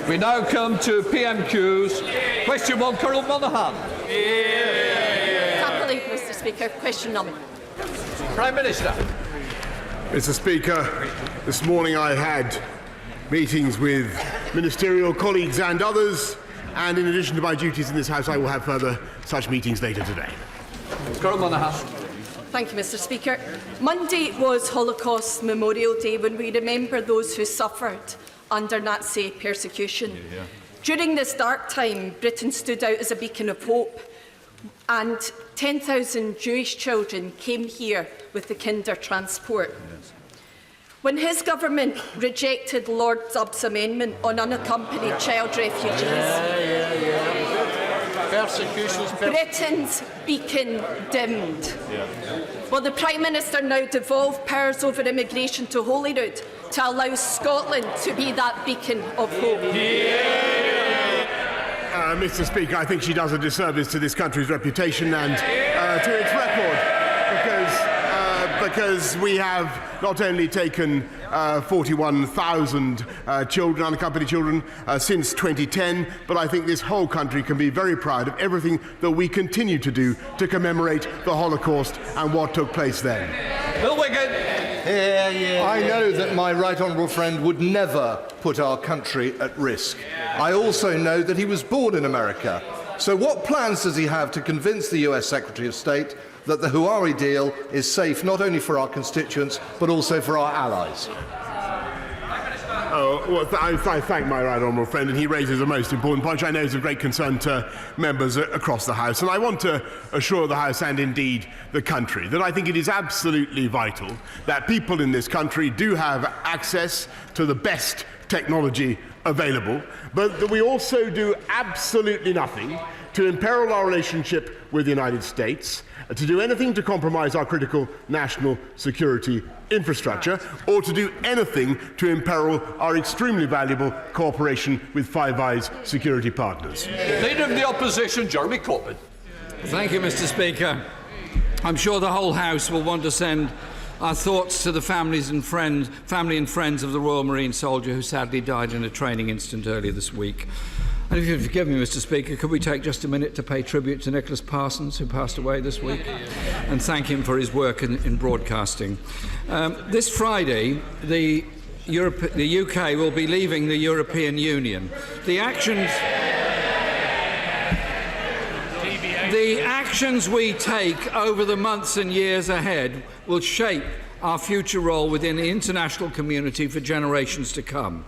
We now come to PMQs. Question 1, Colonel Monaghan. Happily, Mr Speaker. Question number. Prime Minister. Mr Speaker, this morning I had meetings with ministerial colleagues and others, and in addition to my duties in this House, I will have further such meetings later today. Colonel Monaghan. Thank you, Mr Speaker. Monday was Holocaust Memorial Day, when we remember those who suffered under Nazi persecution. During this dark time, Britain stood out as a beacon of hope, and 10,000 Jewish children came here with the Kinder transport. When his government rejected Lord Dubb's amendment on unaccompanied child refugees, Britain's beacon dimmed. Will the Prime Minister now devolve powers over immigration to Holyrood to allow Scotland to be that beacon of hope? Mr Speaker, I think she does a disservice to this country's reputation and to its record, because we have not only taken 41,000 children, unaccompanied children, since 2010, but I think this whole country can be very proud of everything that we continue to do to commemorate the Holocaust and what took place then. Bill Wigan. I know that my right honourable friend would never put our country at risk. I also know that he was born in America. So what plans does he have to convince the US Secretary of State that the Huawei deal is safe not only for our constituents but also for our allies? I thank my right honourable friend, and he raises a most important point, which I know is of great concern to members across the House. And I want to assure the House, and indeed the country, that I think it is absolutely vital that people in this country do have access to the best technology available, but that we also do absolutely nothing to imperil our relationship with the United States, to do anything to compromise our critical national security infrastructure, or to do anything to imperil our extremely valuable cooperation with Five Eyes security partners. Leader of the Opposition, Jeremy Corbyn. Thank you, Mr Speaker. I'm sure the whole House will want to send our thoughts to the family and friends of the Royal Marine soldier who sadly died in a training incident earlier this week. And if you'll forgive me, Mr Speaker, could we take just a minute to pay tribute to Nicholas Parsons, who passed away this week, and thank him for his work in broadcasting. This Friday, the UK will be leaving the European Union. The actions we take over the months and years ahead will shape our future role within the international community for generations to come.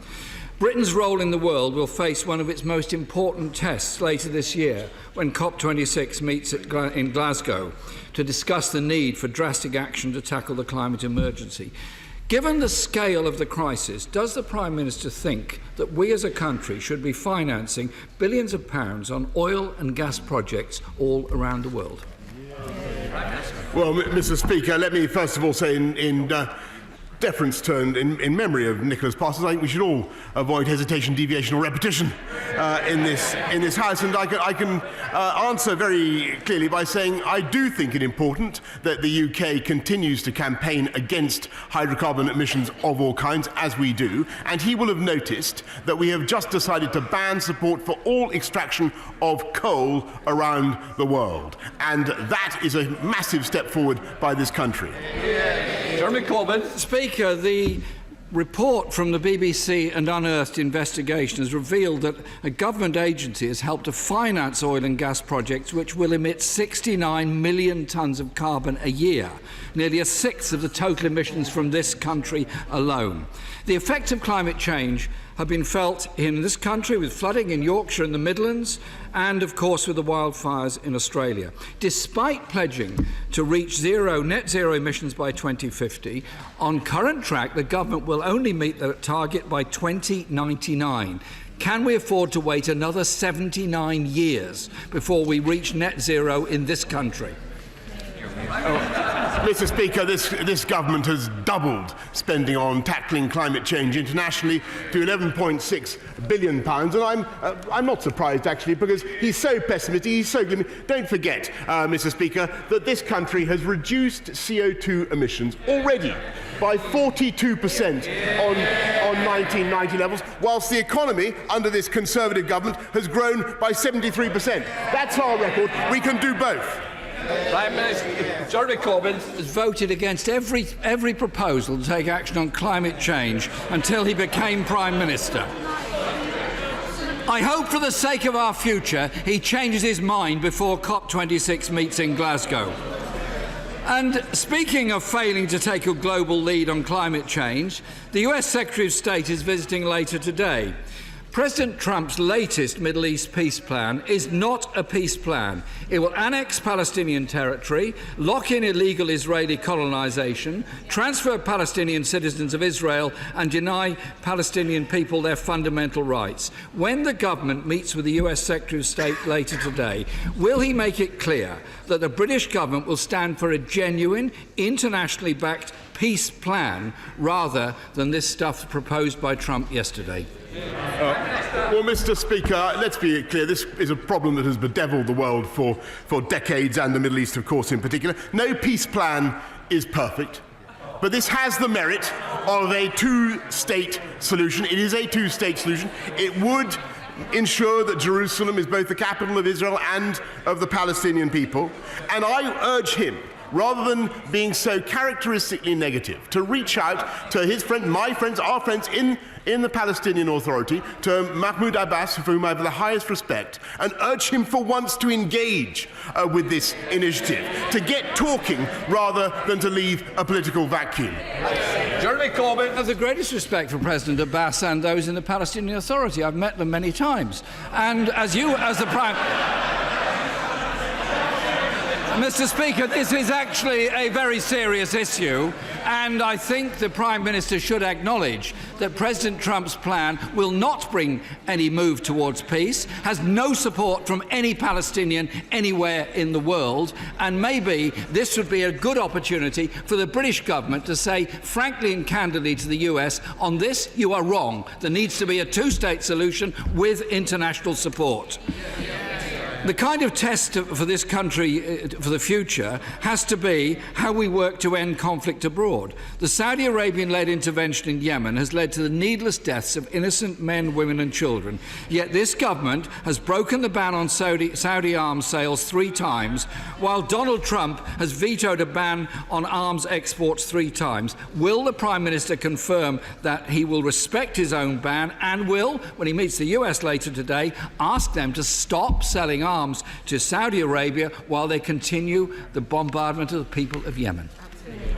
Britain's role in the world will face one of its most important tests later this year when COP26 meets in Glasgow to discuss the need for drastic action to tackle the climate emergency. Given the scale of the crisis, does the Prime Minister think that we as a country should be financing billions of pounds on oil and gas projects all around the world? Well, Mr Speaker, let me first of all say in deference turned in memory of Nicholas Parsons, I think we should all avoid hesitation, deviation or repetition in this House, and I can answer very clearly by saying I do think it important that the UK continues to campaign against hydrocarbon emissions of all kinds, as we do, and he will have noticed that we have just decided to ban support for all extraction of coal around the world, and that is a massive step forward by this country. Jeremy Corbyn. Speaker, the report from the BBC and Unearthed investigation has revealed that a government agency has helped to finance oil and gas projects which will emit 69 million tonnes of carbon a year, nearly a sixth of the total emissions from this country alone. The effects of climate change have been felt in this country with flooding in Yorkshire and the Midlands, and of course with the wildfires in Australia. Despite pledging to reach net zero emissions by 2050, on current track the government will only meet the target by 2099. Can we afford to wait another 79 years before we reach net zero in this country? Mr Speaker, this government has doubled spending on tackling climate change internationally to £11.6 billion, and I'm not surprised actually, because he's so pessimistic, he's so gloomy. Don't forget, Mr Speaker, that this country has reduced CO2 emissions already by 42% on 1990 levels, whilst the economy under this Conservative government has grown by 73%. That's our record. We can do both. Prime Minister Jeremy Corbyn has voted against every proposal to take action on climate change until he became Prime Minister. I hope for the sake of our future he changes his mind before COP26 meets in Glasgow. And speaking of failing to take a global lead on climate change, the US Secretary of State is visiting later today. President Trump's latest Middle East peace plan is not a peace plan. It will annex Palestinian territory, lock in illegal Israeli colonisation, transfer Palestinian citizens of Israel and deny Palestinian people their fundamental rights. When the government meets with the US Secretary of State later today, will he make it clear that the British government will stand for a genuine, internationally backed peace plan rather than this stuff proposed by Trump yesterday? Well, Mr. Speaker, let's be clear. This is a problem that has bedeviled the world for decades, and the Middle East, of course, in particular. No peace plan is perfect, but this has the merit of a two-state solution. It is a two-state solution. It would ensure that Jerusalem is both the capital of Israel and of the Palestinian people. And I urge him, rather than being so characteristically negative, to reach out to his friend, my friends, our friends in the Palestinian Authority, to Mahmoud Abbas, for whom I have the highest respect, and urge him for once to engage with this initiative, to get talking rather than to leave a political vacuum. Jeremy Corbyn. I have the greatest respect for President Abbas and those in the Palestinian Authority. I've met them many times. And as the Prime... Mr. Speaker, this is actually a very serious issue, and I think the Prime Minister should acknowledge that President Trump's plan will not bring any move towards peace, has no support from any Palestinian anywhere in the world, and maybe this would be a good opportunity for the British government to say frankly and candidly to the US, on this you are wrong. There needs to be a two-state solution with international support. The kind of test for this country for the future has to be how we work to end conflict abroad. The Saudi Arabian-led intervention in Yemen has led to the needless deaths of innocent men, women and children. Yet this government has broken the ban on Saudi arms sales 3 times, while Donald Trump has vetoed a ban on arms exports 3 times. Will the Prime Minister confirm that he will respect his own ban and will, when he meets the US later today, ask them to stop selling arms to Saudi Arabia while they continue the bombardment of the people of Yemen?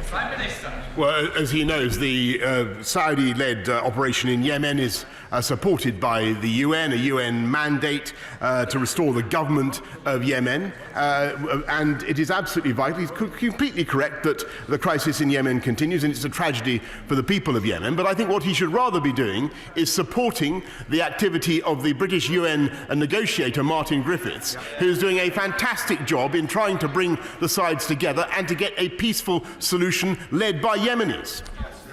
Prime Minister. Well, as he knows, the Saudi-led operation in Yemen is supported by the UN, a UN mandate to restore the government of Yemen. And it is absolutely vital. He's completely correct that the crisis in Yemen continues, and it's a tragedy for the people of Yemen. But I think what he should rather be doing is supporting the activity of the British UN negotiator, Martin Griffiths, who is doing a fantastic job in trying to bring the sides together and to get a peaceful solution led by Yemenis.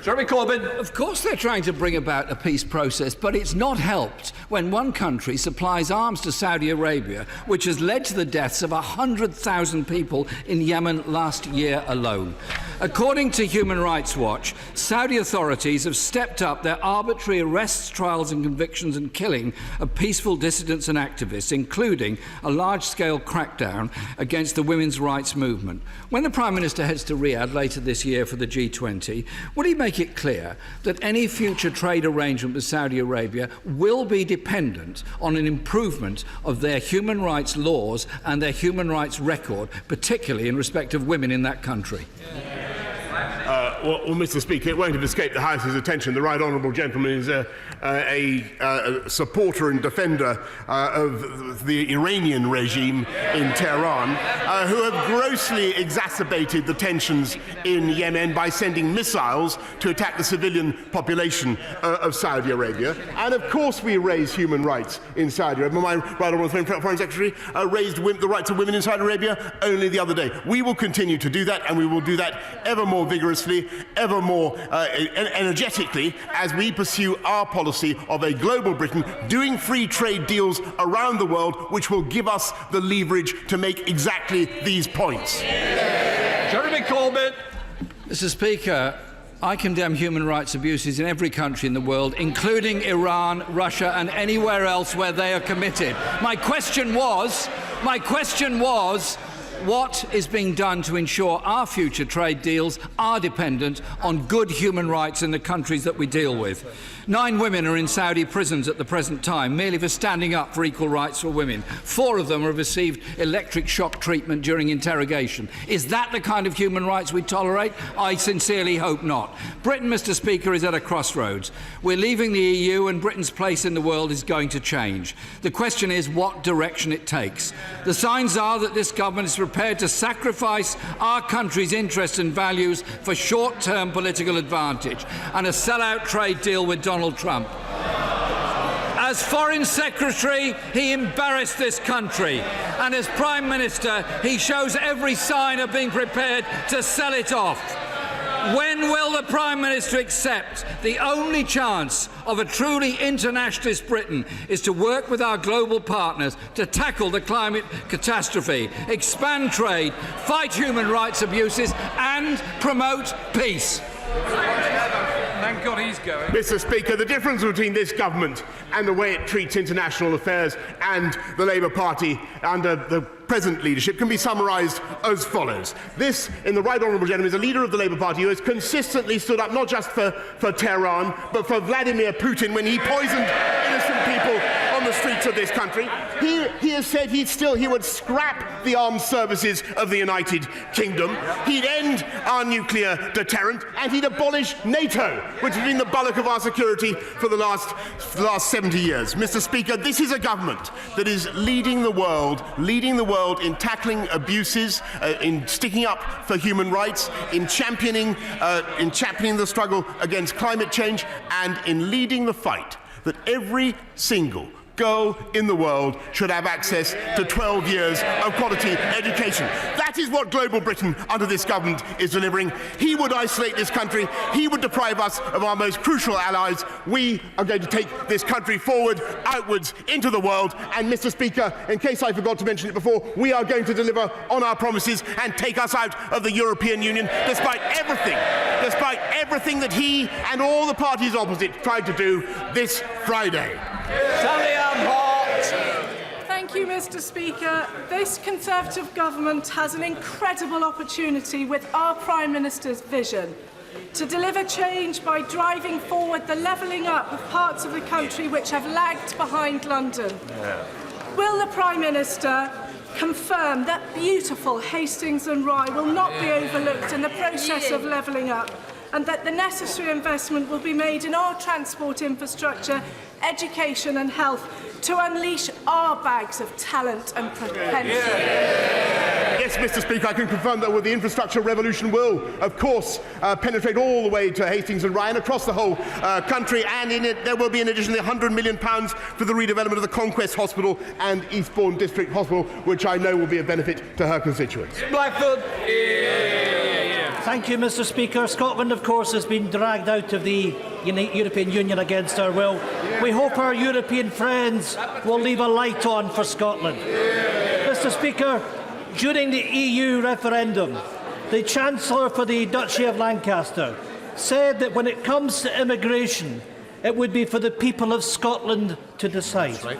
Jeremy Corbyn. Of course they're trying to bring about a peace process, but it's not helped when one country supplies arms to Saudi Arabia, which has led to the deaths of 100,000 people in Yemen last year alone. According to Human Rights Watch, Saudi authorities have stepped up their arbitrary arrests, trials and convictions and killing of peaceful dissidents and activists, including a large-scale crackdown against the women's rights movement. When the Prime Minister heads to Riyadh later this year for the G20, will he make it clear that any future trade arrangement with Saudi Arabia will be dependent on an improvement of their human rights laws and their human rights record, particularly in respect of women in that country? Well, Mr. Speaker, it won't have escaped the House's attention. The right honourable gentleman is a supporter and defender of the Iranian regime in Tehran, who have grossly exacerbated the tensions in Yemen by sending missiles to attack the civilian population of Saudi Arabia. And of course we raise human rights in Saudi Arabia. My right honourable Foreign Secretary raised the rights of women in Saudi Arabia only the other day. We will continue to do that, and we will do that ever more vigorously, ever more energetically, as we pursue our policy of a global Britain doing free trade deals around the world, which will give us the leverage to make exactly these points. Jeremy Corbyn. Mr. Speaker, I condemn human rights abuses in every country in the world, including Iran, Russia and anywhere else where they are committed. My question was, what is being done to ensure our future trade deals are dependent on good human rights in the countries that we deal with? 9 women are in Saudi prisons at the present time, merely for standing up for equal rights for women. 4 of them have received electric shock treatment during interrogation. Is that the kind of human rights we tolerate? I sincerely hope not. Britain, Mr. Speaker, is at a crossroads. We're leaving the EU and Britain's place in the world is going to change. The question is what direction it takes. The signs are that this government is prepared to sacrifice our country's interests and values for short-term political advantage and a sell-out trade deal with Donald Trump. As Foreign Secretary, he embarrassed this country, and as Prime Minister, he shows every sign of being prepared to sell it off. When will the Prime Minister accept the only chance of a truly internationalist Britain is to work with our global partners to tackle the climate catastrophe, expand trade, fight human rights abuses and promote peace? Thank God he's going. Mr. Speaker, the difference between this government and the way it treats international affairs and the Labour Party under the present leadership can be summarised as follows. This, in the Right Honourable Gentleman, is a leader of the Labour Party who has consistently stood up not just for Tehran, but for Vladimir Putin when he poisoned innocent people on the streets of this country. He has said he would scrap the armed services of the United Kingdom, he'd end our nuclear deterrent, and he'd abolish NATO, which has been the bulwark of our security for the last 70 years. Mr. Speaker, this is a government that is leading the world in tackling abuses, in sticking up for human rights, in championing the struggle against climate change, and in leading the fight that every single girl in the world should have access to 12 years of quality education. That is what global Britain under this government is delivering. He would isolate this country. He would deprive us of our most crucial allies. We are going to take this country forward, outwards, into the world. And, Mr. Speaker, in case I forgot to mention it before, we are going to deliver on our promises and take us out of the European Union, despite everything that he and all the parties opposite tried to do this Friday. Thank you, Mr. Speaker. This Conservative government has an incredible opportunity with our Prime Minister's vision to deliver change by driving forward the levelling up of parts of the country which have lagged behind London. Will the Prime Minister confirm that beautiful Hastings and Rye will not be overlooked in the process of levelling up, and that the necessary investment will be made in our transport infrastructure, education and health to unleash our bags of talent and potential? Yes, Mr. Speaker, I can confirm that the infrastructure revolution will, of course, penetrate all the way to Hastings and Rye and across the whole country, and in it there will be in addition £100 million for the redevelopment of the Conquest Hospital and Eastbourne District Hospital, which I know will be of benefit to her constituents. Blackford. Thank you, Mr. Speaker. Scotland, of course, has been dragged out of the European Union against our will. We hope our European friends will leave a light on for Scotland. Mr. Speaker, during the EU referendum, the Chancellor for the Duchy of Lancaster said that when it comes to immigration, it would be for the people of Scotland to decide. Right.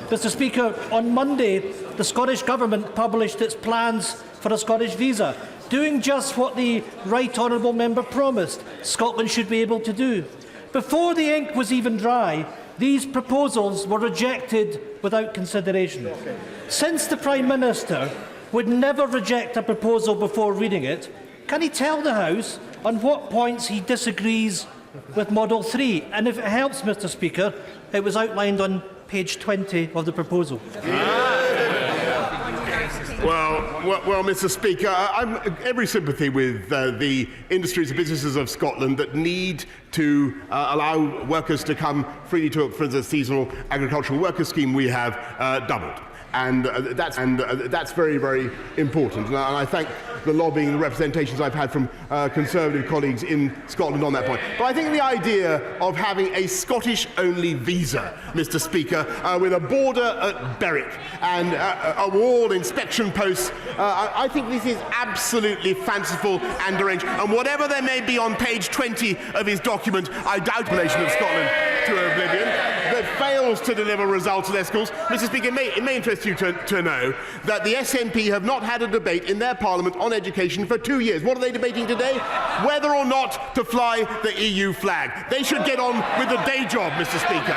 Mr. Speaker, on Monday, the Scottish Government published its plans for a Scottish visa, doing just what the Right Honourable Member promised Scotland should be able to do. Before the ink was even dry, these proposals were rejected without consideration. Since the Prime Minister would never reject a proposal before reading it, can he tell the House on what points he disagrees with Model 3? And if it helps, Mr. Speaker, it was outlined on page 20 of the proposal. Well, Mr. Speaker, I'm every sympathy with the industries and businesses of Scotland that need to allow workers to come freely to, for the seasonal agricultural worker scheme we have doubled. and that's very, very important. And I thank the lobbying and representations I've had from Conservative colleagues in Scotland on that point. But I think the idea of having a Scottish-only visa, Mr. Speaker, with a border at Berwick and a wall inspection posts, I think this is absolutely fanciful and deranged. And whatever there may be on page 20 of his document, I doubt the relation of Scotland to oblivion, that fails to deliver results at their schools. Mr. Speaker, it may interest you to know that the SNP have not had a debate in their parliament on education for 2 years. What are they debating today? Whether or not to fly the EU flag. They should get on with the day job, Mr. Speaker.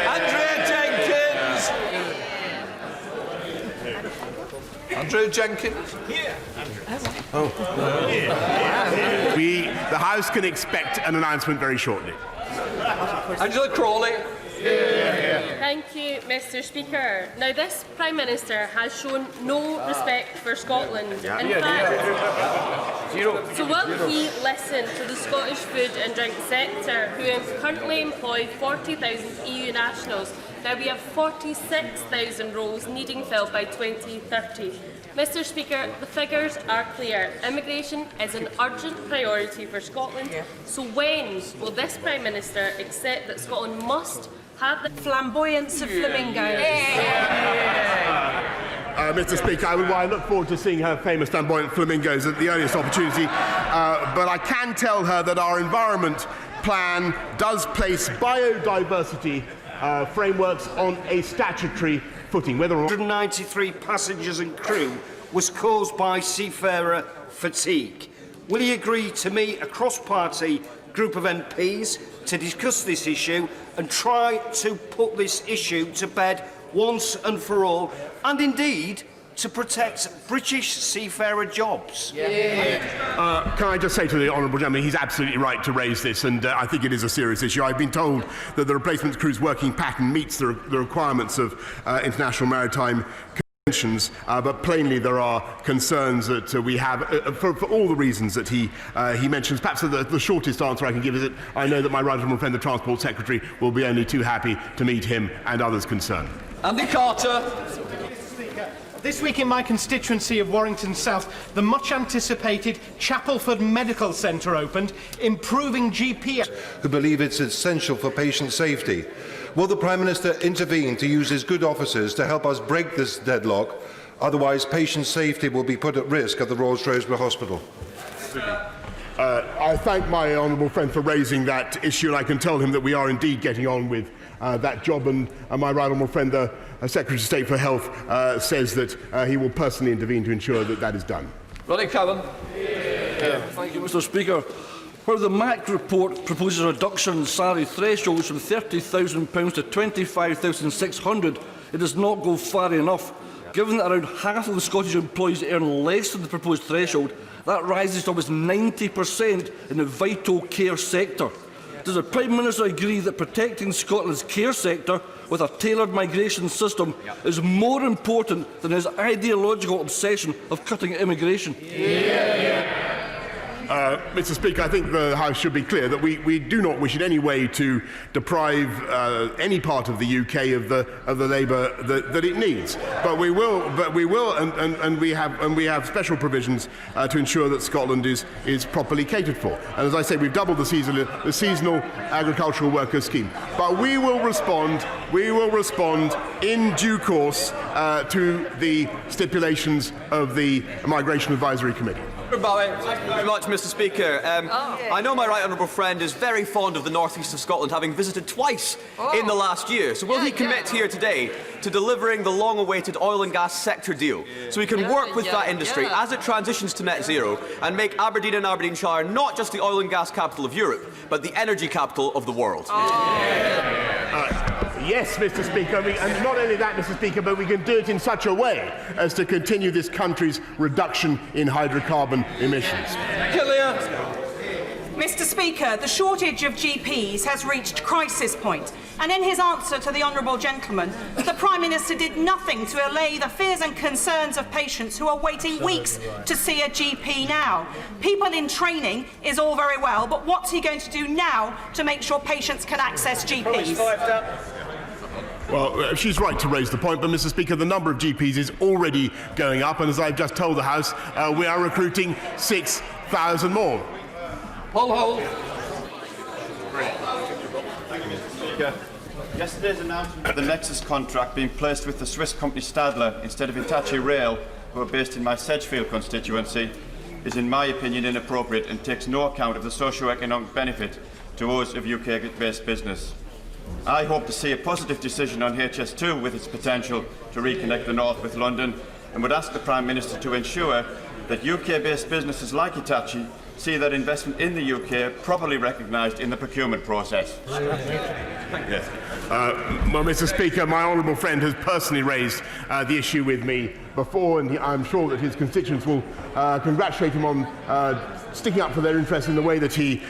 Andrea Jenkins. Andrew Jenkins. Here. The House can expect an announcement very shortly. Angela Crawley. Thank you, Mr. Speaker. Now, this Prime Minister has shown no respect for Scotland. In fact, so will he listen to the Scottish food and drink sector, who currently employ 40,000 EU nationals? Now we have 46,000 roles needing filled by 2030. Mr. Speaker, the figures are clear. Immigration is an urgent priority for Scotland. So when will this Prime Minister accept that Scotland must have the flamboyance of flamingos? Mr. Speaker, I look forward to seeing her famous flamboyant flamingos at the earliest opportunity, but I can tell her that our environment plan does place biodiversity frameworks on a statutory footing. Whether or not 193 passengers and crew was caused by seafarer fatigue. Will he agree to meet a cross-party group of MPs to discuss this issue and try to put this issue to bed once and for all, and indeed to protect British seafarer jobs? Can I just say to the honourable gentleman, he's absolutely right to raise this, and I think it is a serious issue. I've been told that the replacement crew's working pattern meets the requirements of international maritime conventions, but plainly there are concerns that we have for all the reasons that he mentions. Perhaps the shortest answer I can give is that I know that my right honourable friend, the Transport Secretary, will be only too happy to meet him and others concerned. Andy Carter. This week in my constituency of Warrington South, the much-anticipated Chapelford Medical Centre opened, improving GP... who believe it's essential for patient safety. Will the Prime Minister intervene to use his good offices to help us break this deadlock? Otherwise, patient safety will be put at risk at the Royal Shrewsbury Hospital. I thank my honourable friend for raising that issue, and I can tell him that we are indeed getting on with that job, and my right honourable friend, the Secretary of State for Health, says that he will personally intervene to ensure that that is done. Ronnie Cowan. Thank you, Mr. Speaker. Where the MAC report proposes a reduction in salary thresholds from £30,000 to £25,600, it does not go far enough. Given that around half of the Scottish employees earn less than the proposed threshold, that rises to almost 90% in the vital care sector. Does the Prime Minister agree that protecting Scotland's care sector with a tailored migration system is more important than his ideological obsession of cutting immigration? Mr. Speaker, I think the House should be clear that we do not wish in any way to deprive any part of the UK of the labour that it needs. But we will, and we have special provisions to ensure that Scotland is properly catered for. And as I say, we've doubled the seasonal agricultural workers scheme. But we will respond in due course to the stipulations of the Migration Advisory Committee. Thank you very much, Mr. Speaker. I know my right honourable friend is very fond of the north east of Scotland, having visited twice in the last year. So will he commit here today to delivering the long-awaited oil and gas sector deal, so we can work with that industry as it transitions to net zero and make Aberdeen and Aberdeenshire not just the oil and gas capital of Europe, but the energy capital of the world? Yes, Mr. Speaker, and not only that, Mr. Speaker, but we can do it in such a way as to continue this country's reduction in hydrocarbon emissions. Mr. Speaker, the shortage of GPs has reached crisis point, and in his answer to the honourable gentleman, the Prime Minister did nothing to allay the fears and concerns of patients who are waiting weeks to see a GP now. People in training is all very well, but what's he going to do now to make sure patients can access GPs? Well, she's right to raise the point, but, Mr. Speaker, the number of GPs is already going up, and as I've just told the House, we are recruiting 6,000 more. Paul Hall. Thank you, Mr. Speaker. Yesterday's announcement of the Nexus contract being placed with the Swiss company Stadler instead of Hitachi Rail, who are based in my Sedgefield constituency, is, in my opinion, inappropriate and takes no account of the socio-economic benefit to us of UK-based business. I hope to see a positive decision on HS2 with its potential to reconnect the North with London, and would ask the Prime Minister to ensure that UK-based businesses like Hitachi see that investment in the UK properly recognised in the procurement process. Yes. Well, Mr. Speaker, my honourable friend has personally raised the issue with me before, and I'm sure that his constituents will congratulate him on sticking up for their interests in the way that he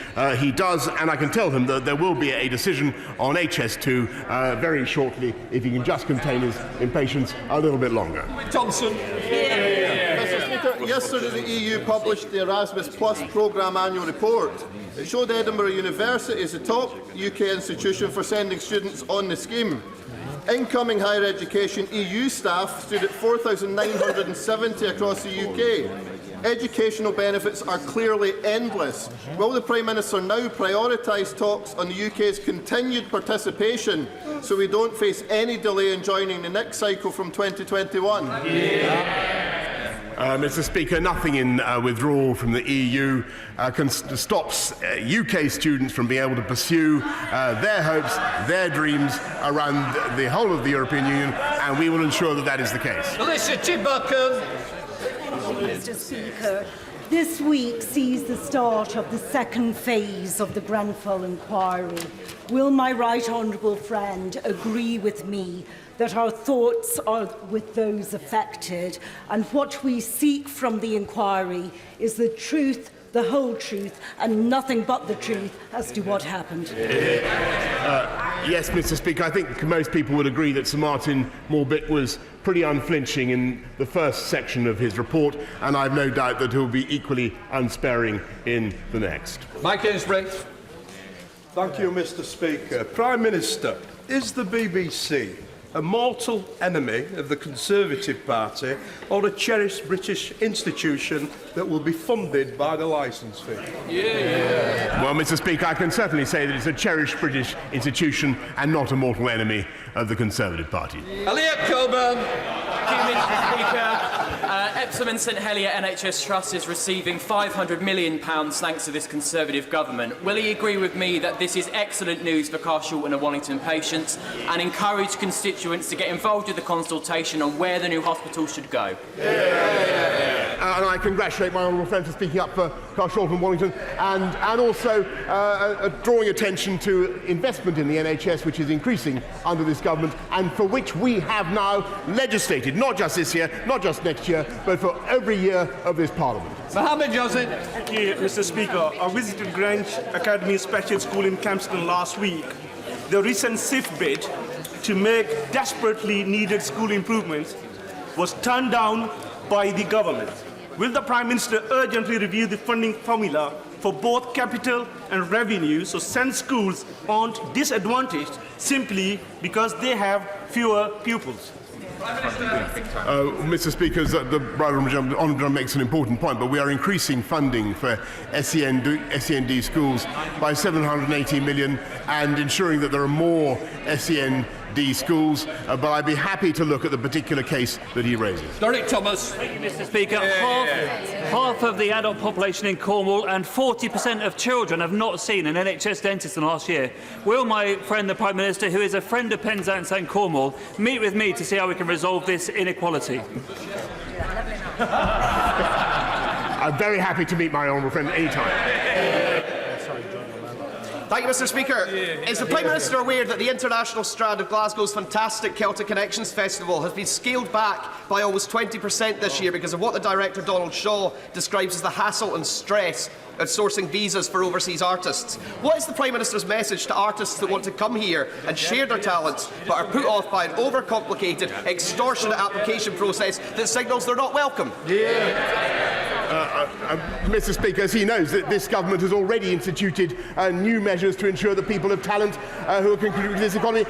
does, and I can tell him that there will be a decision on HS2 very shortly if he can just contain his impatience a little bit longer. Johnson. Mr. Speaker, yesterday the EU published the Erasmus Plus programme annual report. It showed Edinburgh University as the top UK institution for sending students on the scheme. Incoming higher education EU staff stood at 4,970 across the UK. Educational benefits are clearly endless. Will the Prime Minister now prioritise talks on the UK's continued participation so we don't face any delay in joining the next cycle from 2021? Mr. Speaker, nothing in withdrawal from the EU stops UK students from being able to pursue their hopes, their dreams around the whole of the European Union, and we will ensure that that is the case. Mr. Speaker, this week sees the start of the second phase of the Grenfell inquiry. Will my right honourable friend agree with me that our thoughts are with those affected, and what we seek from the inquiry is the truth, the whole truth, and nothing but the truth as to what happened? Yes, Mr. Speaker, I think most people would agree that Sir Martin Morbitt was pretty unflinching in the first section of his report, and I have no doubt that he will be equally unsparing in the next. Mike Ainsworth. Thank you, Mr. Speaker. Prime Minister, is the BBC a mortal enemy of the Conservative Party or a cherished British institution that will be funded by the licence fee? Well, Mr. Speaker, I can certainly say that it's a cherished British institution and not a mortal enemy of the Conservative Party. Elliot Coburn. Thank you, Mr. Speaker. Epsom and St Helier NHS Trust is receiving £500 million thanks to this Conservative government. Will he agree with me that this is excellent news for Carshalton and Wallington patients, and encourage constituents to get involved with the consultation on where the new hospital should go? And I congratulate my honourable friend for speaking up for Carshalton and Wallington, and also drawing attention to investment in the NHS, which is increasing under this government, and for which we have now legislated, not just this year, not just next year, but for every year of this Parliament. Mohammed Yazid. Thank you, Mr. Speaker. I visited Grange Academy Special School in Kempston last week. The recent SIF bid to make desperately needed school improvements was turned down by the government. Will the Prime Minister urgently review the funding formula for both capital and revenue so send schools aren't disadvantaged simply because they have fewer pupils? Mr. Speaker, the Honourable makes an important point, but we are increasing funding for SEND schools by £780 million and ensuring that there are more SEND schools, but I'd be happy to look at the particular case that he raises. Derek Thomas. Thank you, Mr. Speaker. Half of the adult population in Cornwall and 40% of children have not seen an NHS dentist in the last year. Will my friend, the Prime Minister, who is a friend of Penzance and Cornwall, meet with me to see how we can resolve this inequality? I'm very happy to meet my honourable friend any time. Thank you, Mr. Speaker. Is the Prime Minister aware that the international strand of Glasgow's fantastic Celtic Connections Festival has been scaled back by almost 20% this year because of what the director Donald Shaw describes as the hassle and stress of sourcing visas for overseas artists? What is the Prime Minister's message to artists that want to come here and share their talents but are put off by an overcomplicated, extortionate application process that signals they're not welcome? Mr. Speaker, as he knows, that this government has already instituted new measures to ensure that people of talent who are contributing to this economy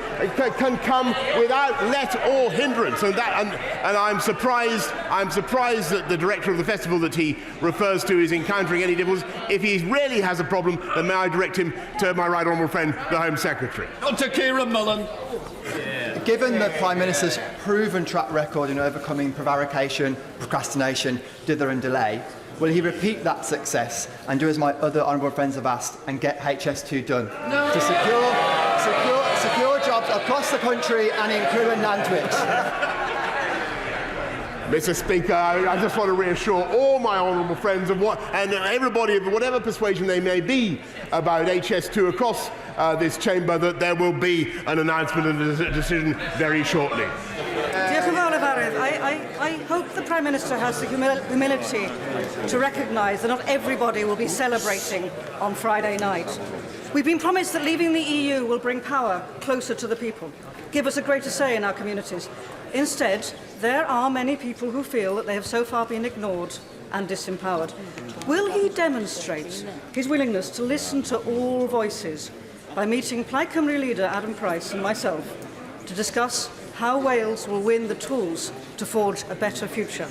can come without let or hindrance. And I'm surprised that the director of the festival that he refers to is encountering any difficulties. If he really has a problem, then may I direct him to my right honourable friend, the Home Secretary. Dr. Kieran Mullen. Given the Prime Minister's proven track record in overcoming prevarication, procrastination, dither and delay, will he repeat that success and do as my other honourable friends have asked and get HS2 done? No. To secure jobs across the country and in Crewe and Nantwich? Mr. Speaker, I just want to reassure all my honourable friends and everybody of whatever persuasion they may be about HS2 across this chamber that there will be an announcement and a decision very shortly. I hope the Prime Minister has the humility to recognise that not everybody will be celebrating on Friday night. We've been promised that leaving the EU will bring power closer to the people, give us a greater say in our communities. Instead, there are many people who feel that they have so far been ignored and disempowered. Will he demonstrate his willingness to listen to all voices by meeting Plaid Cymru leader Adam Price and myself to discuss how Wales will win the tools to forge a better future?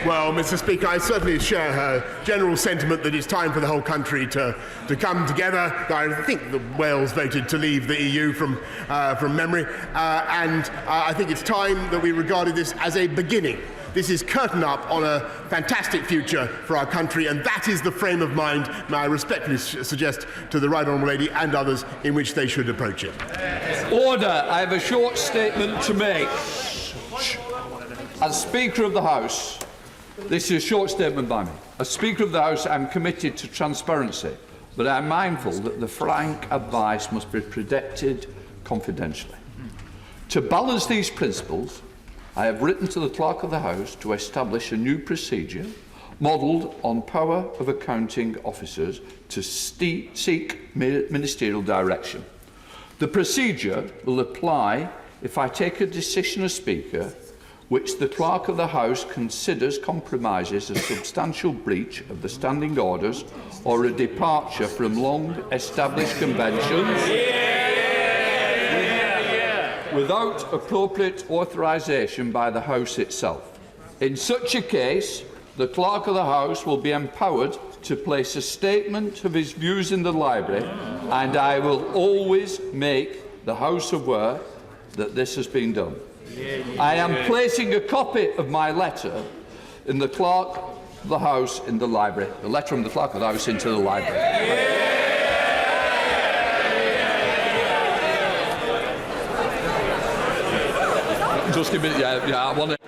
Well, Mr. Speaker, I certainly share her general sentiment that it's time for the whole country to come together. I think that Wales voted to leave the EU from memory, and I think it's time that we regarded this as a beginning. This is curtain up on a fantastic future for our country, and that is the frame of mind, may I respectfully suggest to the Right Honourable Lady and others, in which they should approach it. Order. I have a short statement to make. As Speaker of the House, this is a short statement by me. As Speaker of the House, I am committed to transparency, but I am mindful that the frank advice must be protected confidentially. To balance these principles, I have written to the Clerk of the House to establish a new procedure modelled on power of accounting officers to seek ministerial direction. The procedure will apply if I take a decision as Speaker which the Clerk of the House considers compromises a substantial breach of the standing orders or a departure from long-established conventions without appropriate authorisation by the House itself. In such a case, the Clerk of the House will be empowered to place a statement of his views in the library, and I will always make the House aware that this has been done. I am placing a copy of my letter in the Clerk of the House in the library, the letter from the Clerk of the House into the library. Just give me, I want to...